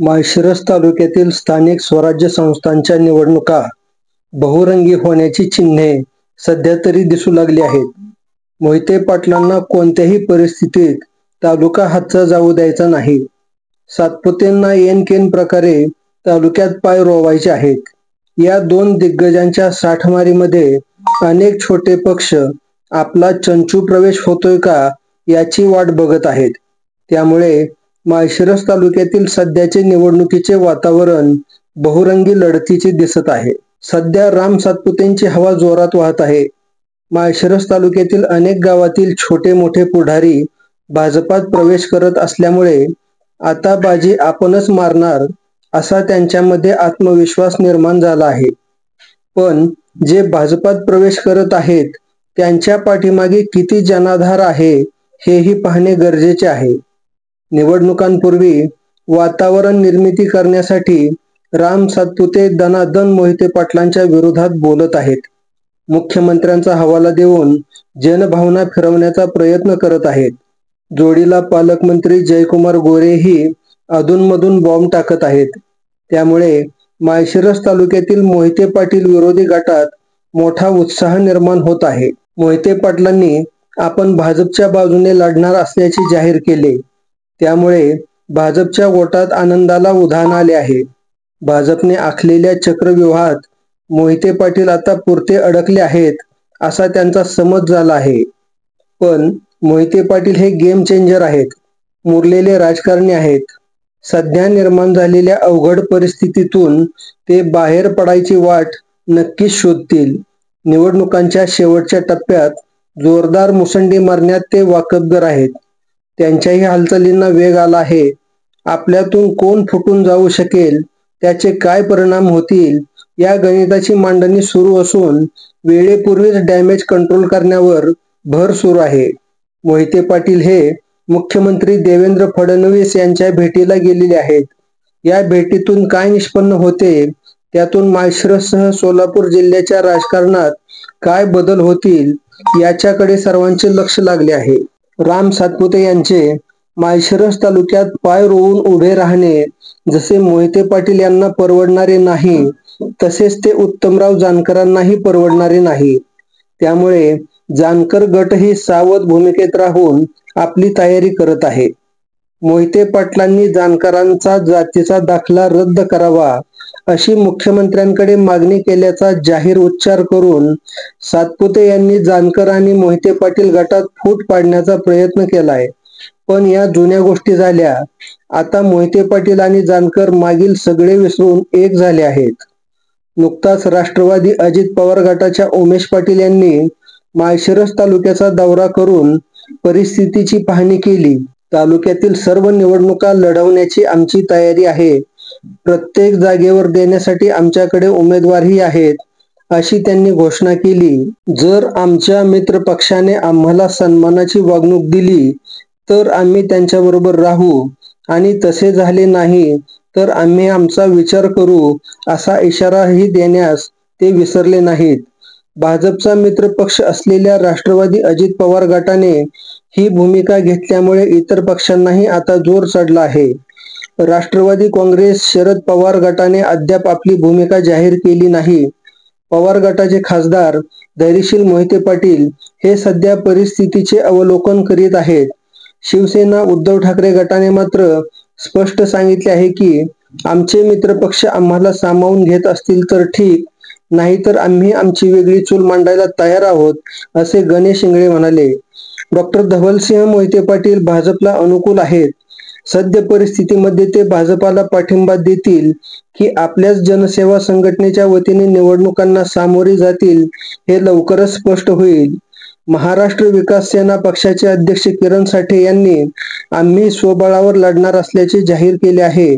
माळशिरस तालुक्यातील स्थानिक स्वराज्य संस्थांच्या निवडणुका बहुरंगी होण्याची चिन्हे सध्या तरी दिसू लागली आहेत. मोहिते पाटलांना कोणत्याही परिस्थितीत तालुका हातचा जाऊ द्यायचा नाही. सातपुतेंना ऐनकेन प्रकारे तालुक्यात पाय रोवायचे आहेत. या दोन दिग्गजांच्या साठमारीमध्ये अनेक छोटे पक्ष आपला चंचू प्रवेश होतोय का याची वाट बघत आहेत. त्यामुळे माळशिरस तालुक्यातील सध्याचे निवडणुकीचे वातावरण बहुरंगी लढतीचे दिसत आहे. सध्या राम सातपुतेंची हवा जोरात वाहत आहे. माळशिरस तालुक्यातील अनेक गावातील छोटे मोठे पुढारी भाजपात प्रवेश करत असल्यामुळे आता बाजी आपणच मारणार असा त्यांच्यामध्ये आत्मविश्वास निर्माण झाला आहे. पण जे भाजपात प्रवेश करत आहेत त्यांच्या पाठीमागे किती जनाधार आहे हेही पाहणे गरजेचे आहे. निवडणुकांपूर्वी वातावरण निर्मिती करण्यासाठी राम सातपुते दनादन मोहिते पाटलांच्या विरोधात बोलत आहेत. मुख्यमंत्र्यांचा हवाला देऊन जनभावना फिरवण्याचा प्रयत्न करत आहेत. जोडीला पालकमंत्री जयकुमार गोरेही अधूनमधून बॉम्ब टाकत आहेत. त्यामुळे माळशिरस तालुक्यातील मोहिते पाटील विरोधी गटात मोठा उत्साह निर्माण होत आहे. मोहिते पाटलांनी आपण भाजपच्या बाजूने लढणार असल्याचे जाहीर केले. त्यामुळे भाजपच्या गोटात आनंदाला उधाण आले आहे. भाजपने आखलेल्या चक्रव्यूहात मोहिते पाटील आता पुरते अडकले आहेत असा त्यांचा समज झाला आहे. पण मोहिते पाटील हे गेम चेंजर आहेत, मुरलेले राजकारणी आहेत. सध्या निर्माण झालेल्या अवघड परिस्थितीतून ते बाहेर पडायची वाट नक्कीच शोधतील. निवडणुकांच्या शेवटच्या टप्प्यात जोरदार मुसंडी मारण्यात ते वाकबगार आहेत. त्यांच्याही हालचालींना वेग आला आहे. आपल्यातून कोण फुटून जाऊ शकेल, त्याचे काय परिणाम होतील या गणिताची मांडणी सुरू असून वेळेपूर्वीच डॅमेज कंट्रोल करण्यावर भर सुरू आहे. मोहिते पाटील हे मुख्यमंत्री देवेंद्र फडणवीस यांच्या भेटीला गेलेले आहेत. या भेटीतून काय निष्पन्न होते, त्यातून माळशिरससह सोलापूर जिल्ह्याच्या राजकारणात काय बदल होतील याच्याकडे सर्वांचे लक्ष लागले आहे. राम सातपुते यांचे माळशिरस तालुक्यात पाय रोवून उभे राहणे जसे मोहिते पाटील यांना परवडणारे नाही, तसेच ते उत्तमराव जानकरांनाही परवडणारे नाही. त्यामुळे जानकर गटही सावध भूमिकेत राहून आपली तयारी करत आहे. मोहिते पाटलांनी जानकरांचा जातीचा दाखला रद्द करावा अशी मुख्यमंत्र्यांकडे मागणी केल्याचा जाहीर उच्चार करून सातपुते यांनी जानकर आणि मोहिते पाटील गटात फूट पाडण्याचा प्रयत्न केलाय. पण या जुन्या गोष्टी झाल्या. आता मोहिते पाटील आणि जानकर मागील सगळे विसरून एक झाले आहेत. नुकताच राष्ट्रवादी अजित पवार गटाच्या उमेश पाटील यांनी माळशिरस तालुक्याचा दौरा करून परिस्थितीची पाहणी केली. तालुक्यातील सर्व निवडणुका लढवण्याची आमची तयारी आहे. प्रत्येक जागेवर देण्यासाठी आमच्याकडे उमेदवारही आहेत अशी त्यांनी घोषणा केली. जर आमच्या मित्र पक्षाने आम्हाला सन्मानाची वागणूक दिली तर आम्ही त्यांच्याबरोबर राहू आणि तसे झाले नाही तर आम्ही आमचा विचार करू असा इशाराही देण्यास ते विसरले नाहीत. भाजपचा मित्रपक्ष असलेल्या राष्ट्रवादी अजित पवार गटाने ही भूमिका घेतल्यामुळे इतर पक्षांनाही आता जोर चढला आहे. राष्ट्रवादी काँग्रेस शरद पवार गटाने अद्याप आपली भूमिका जाहीर केली नाही. पवार गटाचे खासदार धैर्यशील मोहिते पाटील हे सध्या परिस्थितीचे अवलोकन करीत आहेत. शिवसेना उद्धव ठाकरे गटाने मात्र स्पष्ट सांगितले आहे की आमचे मित्रपक्ष आम्हाला सामावून घेत असतील तर ठीक, नाहीतर आम्ही आमची वेगळी चूल मांडायला तयार आहोत असे गणेश इंगळे म्हणाले. डॉक्टर धवलसिंह मोहिते पाटील भाजपला अनुकूल आहेत. सद्य परिस्थितीमध्ये ते भाजपाला पाठिंबा देतील की आपल्याच जनसेवा संघटनेच्या वतीने निवडणुकांना सामोरे जातील हे लवकरच स्पष्ट होईल. महाराष्ट्र विकास सेना पक्षाचे अध्यक्ष किरण साठे यांनी आम्ही स्वबळावर लढणार असल्याचे जाहीर केले आहे.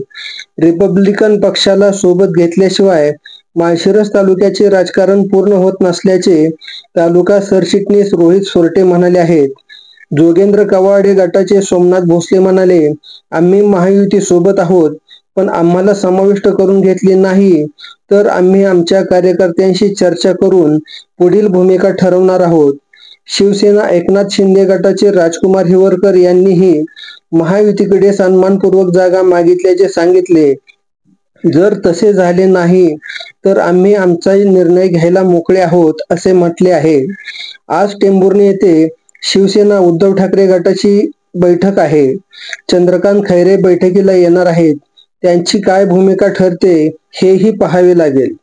रिपब्लिकन पक्षाला सोबत घेतल्याशिवाय माळशिरस तालुक्याचे राजकारण पूर्ण होत नसल्याचे तालुका सरचिटणीस रोहित सोरटे म्हणाले आहेत. जोगेंद्र कवाडे गटाचे सोमनाथ भोसले म्हणाले, आम्ही महायुती सोबत आहोत, पण आम्हाला समाविष्ट करून घेतले नाही तर आम्ही आमच्या कार्यकर्त्यांशी चर्चा करून पुढील भूमिका ठरवणार आहोत. शिवसेना एकनाथ शिंदे गटाचे राजकुमार हिवरकर यांनीही महायुतीकडे सन्मानपूर्वक जागा मागितल्याचे सांगितले. जर तसे झाले नाही तर आम्ही आमचा निर्णय घ्यायला मोकळे आहोत असे म्हटले आहे. आज टेंभुर्णी येथे शिवसेना उद्धव ठाकरे गटाची बैठक आहे. चंद्रकांत खैरे बैठकीला येणार आहेत. त्यांची काय भूमिका ठरते हेही पाहावे लागेल.